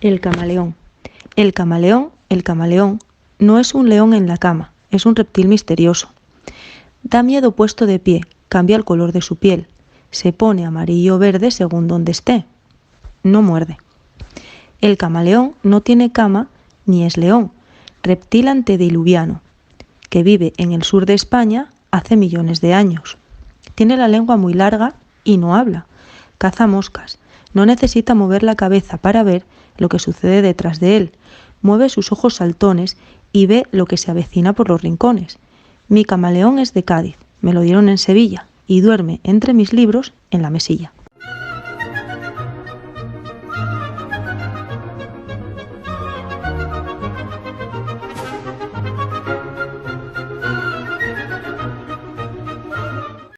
El camaleón. El camaleón, no es un león en la cama, es un reptil misterioso. Da miedo puesto de pie, cambia el color de su piel, se pone amarillo o verde según donde esté. No muerde. El camaleón no tiene cama ni es león, reptil antediluviano, que vive en el sur de España hace millones de años. Tiene la lengua muy larga y no habla, caza moscas, no necesita mover la cabeza para ver lo que sucede detrás de él, mueve sus ojos saltones y ve lo que se avecina por los rincones. Mi camaleón es de Cádiz, me lo dieron en Sevilla y duerme entre mis libros en la mesilla.